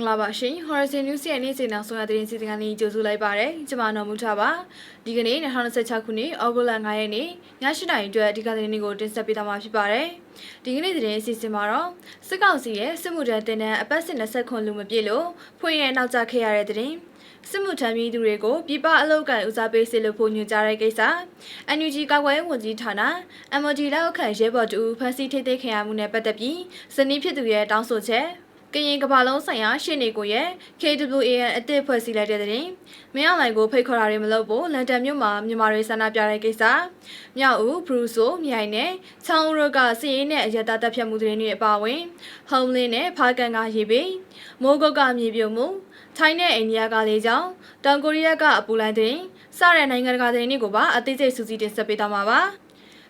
္ဂလာပါရှင် Horizon News ရဲ့နေ့စဉ်နောက်ဆုံးရသတင်းစီစဉ်ကနေကြိုဆိုလိုက်ပါရစေ။ကျွန်မနော်မူထားပါ။ဒီကနေ့2026ခုနှစ်ဩဂုတ်လ9ရက်နေ့ည8:00နာရီအတွက်ဒီကသတင်းတွေကိုတင်ဆက်ပေးသွားမှာဖြစ်ပါတယ်။ဒီကနေ့သတင်းအစီအစဉ်မှာတော့စစ်ကောင်စီရဲ့စစ်မှုထမ်းတင်တန်းအပတ်စဉ်20ခုလူမပြည့်လို့ဖွင့်ရနောက်ကျခဲ့ရတဲ့သတင်း။စစ်မှုထမ်းပြည်သူတွေကိုပြည်ပအလုပ်ကိုင်ဦးစားပေးစေလို့ဖို့ညွှန်ကြားတဲ့ကိစ္စ။ NUG ကာကွယ်ရေးဝန်ကြီးဌာန MOD လက်အောက်ခံရဲဘော်တူဖမ်းဆီးထိန်းသိမ်းခံရမှုနဲ့ပတ်သက်ပြီးဇနီးဖြစ်သူရဲ့တောင်းဆိုချက်ကရင်ကမ္ဘာလုံးဆိုင်ရာရှေ့နေကိုရဲ့ KWAN အသစ်ဖွဲ့စည်းလိုက်တဲ့တဲ့မင်းအောင်လှိုင်ကိုဖိတ်ခေါ်တာတွေမလုပ်ဖို့လန်ဒန်မြို့မှာမြန်မာတွေဆန္ဒပြတဲ့ကိစ္စမြောက်ဦးဘရူဆိုမြိုင်နဲ့ချောင်းဦးကစီရင်နဲ့အရတာတပ်ဖြတ်မှုတွေနဲ့အပါအဝင်ဟုံးလင်းနဲ့ဖားကန်ကရေပေမိုးကုတ်ကမြေပြုံမှုထိုင်းနဲ့အိန္ဒိယကလေးကြောင့်တောင်ကိုရီးယားကအပူလိုင်းတဲ့စတဲ့နိုင်ငံတကာသတင်းတွေကိုပါအသေးစိတ်စူးစီးတင်ဆက်ပေးသွားမှာပါ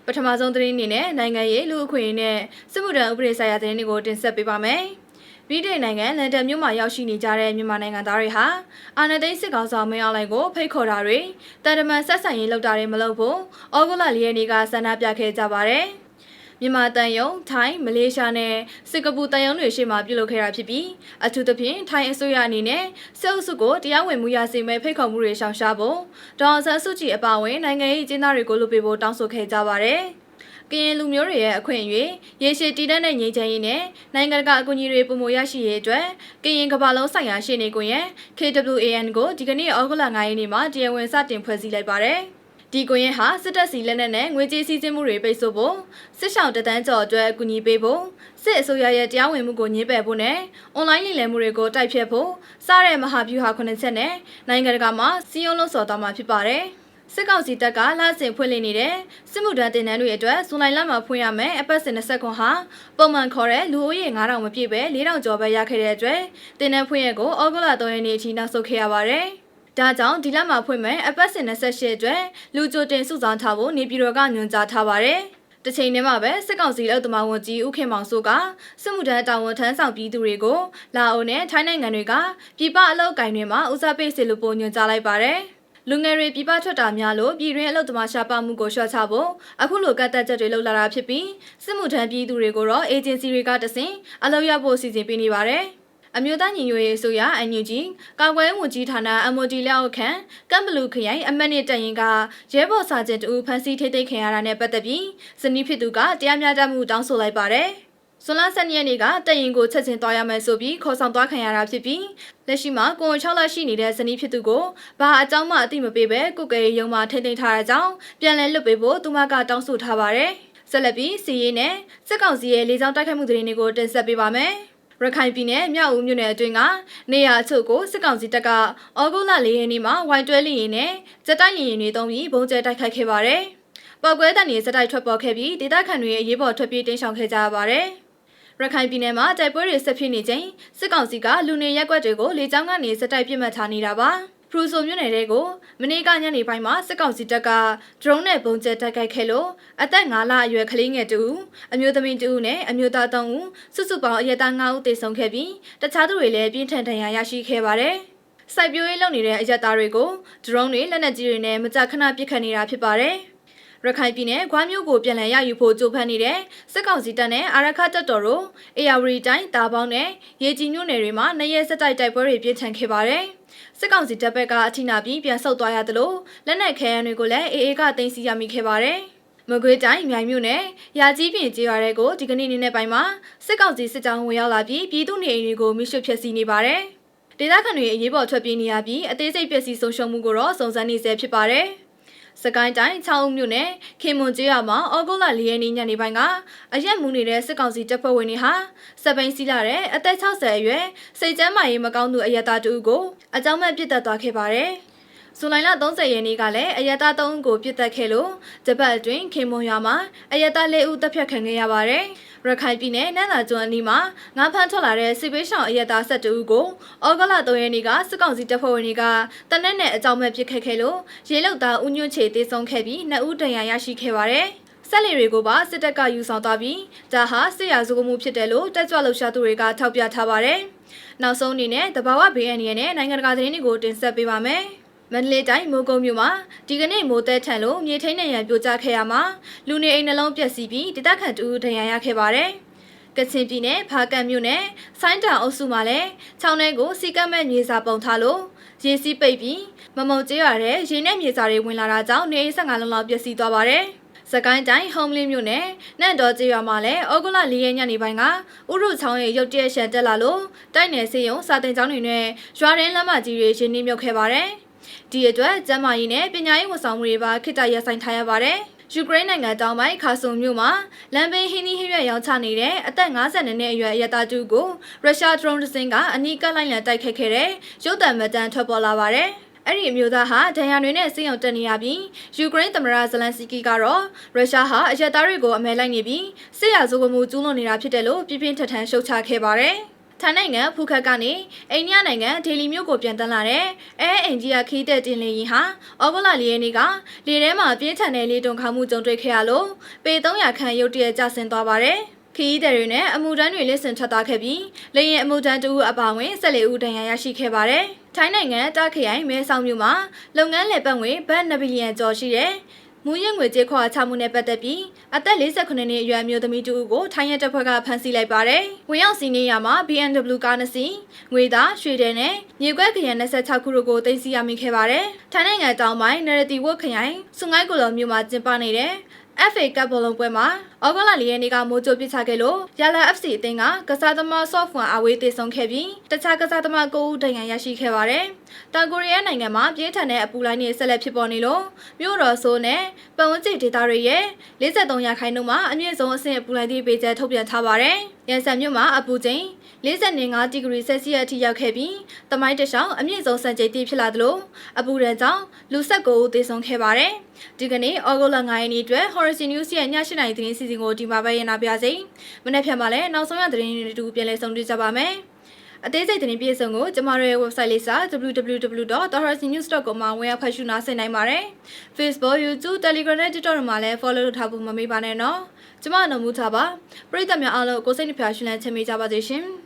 ပထမဆုံးသတင်းအနေနဲ့နိုင်ငံရေးလူအခွင့်အရေးနဲ့စစ်မှုထမ်းဥပဒေဆိုင်ရာသတင်းတွေကိုတင်ဆက်ပေးပါမယ်ဗြိတိန်နိုင်ငံလန်ဒန်မြို့မှာရောက်ရှိနေကြတဲ့မြန်မာနိုင်ငံသားတွေဟာအာဏာသိမ်းစစ်ကောင်ဆောင်မင်းအောင်လှိုင်ကိုဖိတ်ခေါ်တာတွေတန်တမန်ဆက်ဆံရေးလုပ်တာတွေမလုပ်ဖို့ဩဂုတ်လ4ရက်နေ့ကဆန္ဒပြခဲ့ကြပါတယ်။မြန်မာတန်ယုံထိုင်းမလေးရှားနဲ့စင်ကာပူတန်ယုံတွေရှေ့မှာပြုလုပ်ခဲ့တာဖြစ်ပြီးအထူးသဖြင့်ထိုင်းအစိုးရအနေနဲ့စစ်အုပ်စုကိုတရားဝင်မှုရစေမဲ့ဖိတ်ခေါ်မှုတွေရှောင်ရှားဖို့ဒေါ်အောင်ဆန်းစုကြည်အပါအဝင်နိုင်ငံရေးအကျဉ်းသားတွေကိုလုပ်ပေးဖို့တောင်းဆိုခဲ့ကြပါတယ်။ကရင်လူမျိုးတွေရဲ့အခွင့်အရေးရေရှည်တည်တံ့တဲ့ငြိမ်းချမ်းရေးနဲ့နိုင်ငံတကာအကူအညီတွေပုံမရရှိရေးအတွက်ကရင်ကမ္ဘာလုံးဆိုင်ရာရှေ့နေကွန်ရဲ့ KWAN ကိုဒီကနေ့ဩဂုတ်လ9ရက်နေ့မှာတရားဝင်စတင်ဖွဲ့စည်းလိုက်ပါတယ်။ဒီကွန်ရဲ့ဟာစစ်တပ်စီလက်နက်နဲ့ငွေကြေးစည်းစိမ်မှုတွေပိတ်ဆို့ဖို့စစ်ဆောင်တန်းကျော်အတွက်အကူအညီပေးဖို့စစ်အစိုးရရဲ့တရားဝင်မှုကိုညှင်းပယ်ဖို့နဲ့အွန်လိုင်းလိမ်လည်မှုတွေကိုတိုက်ဖျက်ဖို့စတဲ့မဟာဗျူဟာ9ချက်နဲ့နိုင်ငံတကာမှာစီယုံလို့ဆိုသွားမှာဖြစ်ပါတယ်။စစ်ကောင်စီတပ်ကလဆင်ဖွင့်လှစ်နေတဲ့စစ်မှုထမ်းတင်တန်းတွေအတွက်ဇွန်လမှာဖွင့်ရမယ်အပတ်စဉ်20ခွန်ဟာပုံမှန်ခေါ်တဲ့လူဦးရေ9000မပြည့်ပဲ4000ကျော်ပဲရခဲ့တဲ့အတွက်တင်တန်းဖွင့်ရကိုဩဂုတ်လ3ရက်နေ့အထိနောက်ဆုတ်ခဲ့ရပါတယ်။ဒါကြောင့်ဒီလမှာဖွင့်မယ်အပတ်စဉ်28အတွက်လူကြိုတင်စုဆောင်ထားဖို့နေပြည်တော်ကညွှန်ကြားထားပါတယ်။တချိန်တည်းမှာပဲစစ်ကောင်စီလက်အောက်သမားဝန်ကြီးဦးခင်မောင်စိုးကစစ်မှုထမ်းတာဝန်ထမ်းဆောင်ပြည်သူတွေကိုလာအိုနဲ့ထိုင်းနိုင်ငံတွေကပြည်ပအလုပ်ကိုင်တွေမှာဦးစားပေးစေလို့ပုံညွှန်ကြားလိုက်ပါတယ်။လူငယ်တွေပြည်ပထွက်တာများလို့ပြည်တွင်းအလုပ်သမားရှားပါမှုကိုလျှော့ချဖို့အခုလိုကန့်သတ်ချက်တွေလုပ်လာတာဖြစ်ပြီးစစ်မှုထမ်းပြည်သူတွေကိုတော့အေဂျင်စီတွေကတဆင့်အလုပ်ရဖို့စီစဉ်ပေးနေပါတယ်။အမျိုးသားညီညွတ်ရေးအစိုးရ NUG ကာကွယ်ရေးဝန်ကြီးဌာန MOD လက်အောက်ခံကမ်ဘလူခရိုင်အမတ်နဲ့တပ်ရင်ကရဲဘော်စာချုပ်တူဖမ်းဆီးထိတ်သိမ်းခံရတာနဲ့ပတ်သက်ပြီးဇနီးဖြစ်သူကတရားမျှတမှုတောင်းဆိုလိုက်ပါတယ်။ဇွန်လ12ရက်နေ့ကတပ်ရင်ကိုချက်ချင်းသွားရမယ်ဆိုပြီးခေါ်ဆောင်သွားခံရတာဖြစ်ပြီးလက်ရှိမှာကိုယ်6လရှိနေတဲ့ဇနီးဖြစ်သူကိုဘာအကြောင်းမှအသိမပေးပဲကုတ်ကဲရုံမှာထိန်းသိမ်းထားတဲ့ကြောင်းပြန်လည်လွတ်ပေးဖို့သူမကတောင်းဆိုထားပါတယ်။ဆက်လက်ပြီးစီရေးနဲ့စစ်ကောင်စီရဲ့လေကြောင်းတိုက်ခိုက်မှုသတင်းတွေကိုတင်ဆက်ပေးပါမယ်။ရခိုင်ပြည်နယ်မြောက်ဦးမြို့နယ်အတွင်းကနေရာအချို့ကိုစစ်ကောင်စီတပ်ကဩဂုတ်လ4ရက်နေ့မှာဝိုင်တွဲလီရင်နဲ့စက်တိုက်လီရင်တွေတုံးပြီးဘုံကျဲတိုက်ခိုက်ခဲ့ပါတယ်။ပောက်ကွဲတံတွေစက်တိုက်ထွက်ပေါ်ခဲ့ပြီးဒေသခံတွေရဲ့အရေးပေါ်ထွက်ပြေးတင်းရှောင်ခဲ့ကြရပါတယ်။ရခိုင်ပြည်နယ်မှာတိုက်ပွဲတွေဆက်ဖြစ်နေချိန်စစ်ကောင်စီကလူနေရက်ွက်တွေကိုလေကြောင်းကနေစက်တိုက်ပစ်မှတ်ထားနေတာပါဖရူဆိုမြို့နယ်တွေကိုမနေ့ကညနေပိုင်းမှာစစ်ကောင်စီတပ်ကဒရုန်းနဲ့ပုံကျဲတိုက်ခိုက်ခဲ့လို့အသက်5လအရွယ်ကလေးငယ်တူအမျိုးသမီးတူနဲ့အမျိုးသား3ဦးစုစုပေါင်းအရက်သား9ဦးသေဆုံးခဲ့ပြီးတခြားသူတွေလည်းပြင်းထန်ဒဏ်ရာရရှိခဲ့ပါတယ်စိုက်ပျိုးရေးလုပ်နေတဲ့အရက်သားတွေကိုဒရုန်းတွေလက်နက်ကြီးတွေနဲ့မကြာခဏပစ်ခတ်နေတာဖြစ်ပါတယ်ရခိုင်ပြည်နယ်ခွားမြို့ကိုပြန်လည်ရယူဖို့ကြိုးပမ်းနေတဲ့စစ်ကောင်စီတပ်နဲ့အာရခတပ်တော်တို့အေယာဝတီတိုင်းတာပေါင်းနဲ့ရေကြီးမြို့နယ်တွေမှာနှစ်ရက်ဆက်တိုက်ပွဲတွေပြင်းထန်ခဲ့ပါတယ်။စစ်ကောင်စီတပ်ဘက်ကအထိနာပြီးပြန်ဆုတ်သွားရသလိုလက်နက်ခဲယမ်းတွေကိုလည်းအေအေကတင်စီရမိခဲ့ပါတယ်။မကွေးတိုင်းမြိုင်မြို့နယ်ရာကြီးပြင်ကျေးရွာတွေကိုဒီကနေ့နေ့နဲ့ပိုင်းမှာစစ်ကောင်စီစစ်ကြောင်းဝင်ရောက်လာပြီးပြည်သူနေအိမ်တွေကိုမိရှုဖျက်ဆီးနေပါတယ်။ဒေသခံတွေအရေးပေါ်ထွက်ပြေးနေရပြီးအသေးစိတ်ပျက်စီးဆုံးရှုံးမှုကိုတော့စုံစမ်းနေဆဲဖြစ်ပါတယ်။စကိုင်းတိုင်း6ဦးမြို့နယ်ခင်မွန်ကျေးရွာမှာဩဂုတ်လ4ရက်နေ့ညနေပိုင်းကအရက်မူနေတဲ့စစ်ကောင်စီတပ်ဖွဲ့ဝင်တွေဟာစပိန်စီးလာတဲ့အသက်60အရွယ်စိတ်ကျန်းမာရေးမကောင်းသူအရက်သားတူကိုအကြောင်းမဲ့ပစ်တက်သွားခဲ့ပါတယ်။ဇူလိုင်လ30ရက်နေ့ကလည်းအရက်သား3ဦးကိုပစ်တက်ခဲ့လို့ဂျပန်အတွင်းခင်မွန်ရွာမှာအရက်သား4ဦးတပ်ဖြတ်ခံခဲ့ရပါတယ်။ရခိုင်ပြည်နယ်နန်းသာကျွန်းအနီးမှာငါးဖမ်းထွက်လာတဲ့စစ်ပေးရှောင်အရက်သား12ဦးကိုဩဂုတ်လ3ရက်နေ့ကစစ်ကောင်စီတပ်ဖွဲ့ဝင်တွေကတနက်နဲ့အကြောင်းမဲ့ပစ်ခတ်ခဲ့လို့ရေလုံသားဦးညွန့်ချေတေဆုံးခဲ့ပြီး2ဦးဒဏ်ရာရရှိခဲ့ပါတယ်။ဆက်လီတွေကိုပါစစ်တပ်ကယူဆောင်သွားပြီးဒါဟာစစ်ရာဇဝမှုဖြစ်တယ်လို့တက်ကြွလှုပ်ရှားသူတွေကထောက်ပြထားပါတယ်။နောက်ဆုံးအနေနဲ့တဘာဝဘေးအန္တရာယ်နဲ့နိုင်ငံတကာသတင်းတွေကိုတင်ဆက်ပေးပါမယ်။မန္တလေးတိုင်းမိုးကုတ်မြို့မှာဒီကနေ့မိုးတဲထန်လို့မြေထိန်နဲ့ရန်ပြိုကျခဲ့ရမှာလူနေအိမ်နှလုံးပျက်စီးပြီးဒေသခံတူဒဏ်ရာရခဲ့ပါတယ်။ ကချင်ပြည်နယ်ဖားကန့်မြို့နယ်ဆိုင်းတောင်အုပ်စုမှာလည်းချောင်းထဲကိုစီကတ်မဲ့မြေစာပုံထားလို့ရေစီးပိတ်ပြီးမမုံကျရတဲ့ရေနဲ့မြေစာတွေဝင်လာတာကြောင့်နေအိမ်15လုံးလောက်ပျက်စီးသွားပါတယ်။စကိုင်းတိုင်းဟုံးလင်းမြို့နယ်နန့်တော်ကျေးရွာမှာလည်းဩဂုတ်လ4ရက်ညနေပိုင်းကဥရုချောင်းရဲ့ရုတ်တရက်ရှန်တက်လာလို့တိုက်နယ်စေယုံစာတင်ကျောင်းတွေနဲ့ရွာရင်းလမ်းမကြီးတွေရင်းနှီးမြုပ်ခဲ့ပါတယ်။ဒီအတွက်ကျန်းမာရေးနဲ့ပညာရေးဝန်ဆောင်မှုတွေပါခေတ္တရပ်ဆိုင်းထားရပါတယ်။ယူကရိန်းနိုင်ငံတောင်ပိုင်းခါဆုံမြို့မှာလမ်းဘေးဟင်းဟင်းရွက်ရောင်းချနေတဲ့အသက်52နှစ်အရွယ်အရတာတူကိုရုရှားဒရုန်းတစ်စင်းကအနီးကပ်လိုက်လံတိုက်ခတ်ခဲ့တဲ့ရုပ်သံမှတ်တမ်းထွက်ပေါ်လာပါတယ်။အဲ့ဒီအမျိုးသားဟာဒဏ်ရာတွေနဲ့ဆေးရုံတက်နေရပြီးယူကရိန်းသမ္မတဇလန်စကီကတော့ရုရှားဟာအရက်သားတွေကိုအမဲလိုက်နေပြီးစစ်ရာဇဝတ်မှုကျူးလွန်နေတာဖြစ်တယ်လို့ပြင်းပြင်းထန်ထန်ရှုတ်ချခဲ့ပါတယ်။ထိုင်းနိုင်ငံဖူခက်ကနေအိန္ဒိယနိုင်ငံဒေလီမြို့ကိုပြန်တက်လာတဲ့အိန္ဒိယခီးတဲ့တင်လေရင်ဟာဩဂုတ်လ4ရက်နေ့ကလေထဲမှာပြင်းထန်တဲ့လေတုန်ခါမှုကြုံတွေ့ခဲ့ရလို့ပေ300ခန့်ရုတ်တရက်ကျဆင်းသွားပါတယ်။ခီးတဲ့တွေနဲ့အမှုတန်းတွေလက်ဆင့်ထွက်သွားခဲ့ပြီးလေရင်အမှုတန်းတူအပါဝင်14ဦးဒဏ်ရာရရှိခဲ့ပါတယ်။ထိုင်းနိုင်ငံတာခရိုင်မဲဆောက်မြို့မှာလုပ်ငန်းလည်ပတ်ငွေဘတ်2ဘီလီယံကျော်ရှိတဲ့မူရငွေကြေးခွာချမှုနဲ့ပတ်သက်ပြီးအသက်48နှစ်အရွယ်မျိုးသမီးတူကိုထိုင်းရဲတပ်ဖွဲ့ကဖမ်းဆီးလိုက်ပါတယ်။ဝင်ရောက်စီးနင်းရမှာ BMW ကားနှစ်စီးငွေသားရွှေတဲနဲ့မြေကွက်ခရိုင်26ခုတို့ကိုသိမ်းဆည်းရမိခဲ့ပါတယ်။ထိုင်းနိုင်ငံတောင်ပိုင်းနရတီဝတ်ခရိုင်စုငိုင်းကိုလောမြို့မှာကျင်းပနေတဲ့FA ကပ်ဘောလုံးပွဲမှာဩဂုတ်လ4ရက်နေ့ကမိုးကြိုးပစ်ချခဲ့လို့ရလာ FC အသင်းကကစားသမား software အဝေးတေဆုံးခဲ့ပြီးတခြားကစားသမား9ဦးဒဏ်ရာရရှိခဲ့ပါတယ်။တောင်ကိုရီးယားနိုင်ငံမှာပြင်းထန်တဲ့အပူလှိုင်းတွေဆက်လက်ဖြစ်ပေါ်နေလို့မြို့တော်ဆိုးနဲ့ပတ်ဝန်းကျင်ဒေသတွေရဲ့43%မှာအမြင့်ဆုံးအဆင့်အပူလှိုင်းသတိပေးချက်ထုတ်ပြန်ထားပါတယ်။ရန်ဆန်မြို့မှာအပူချိန်45ဒီဂရီဆယ်စီယပ်အထိရောက်ခဲ့ပြီးတမိုင်းတလျှောက်အမြင့်ဆုံးစံချိန်တိဖြစ်လာသလိုအပူဒဏ်ကြောင့်လူ19ဦးသေဆုံးခဲ့ပါတယ်။ဒီကနေ့ဩဂုတ်လ9ရက်နေ့အတွက် Horizon News ရဲ့ည8:00နာရီသတင်းစီစဉ်ကိုဒီမှာပဲရနာပြစေ။မနေ့ဖြန်မှာလည်းနောက်ဆုံးရသတင်းတွေတူပြန်လည်ဆုံတွေ့ကြပါမယ်။အသေးစိတ်သတင်းပြည့်စုံကိုကျမတို့ရဲ့ website လေးစာ www.horizonnews.com မှာဝင်ရောက်ဖတ်ရှုနားဆင်နိုင်ပါတယ်။ Facebook, YouTube, Telegram နဲ့ TikTok မှာလည်း follow လုပ်ထားဖို့မမေ့ပါနဲ့နော်။ကျမအနုံမှုထားပါပရိသတ်များအားလုံးကိုစိတ်နှပြရှင်လန်းချမ်းမြေ့ကြပါစေရှင်။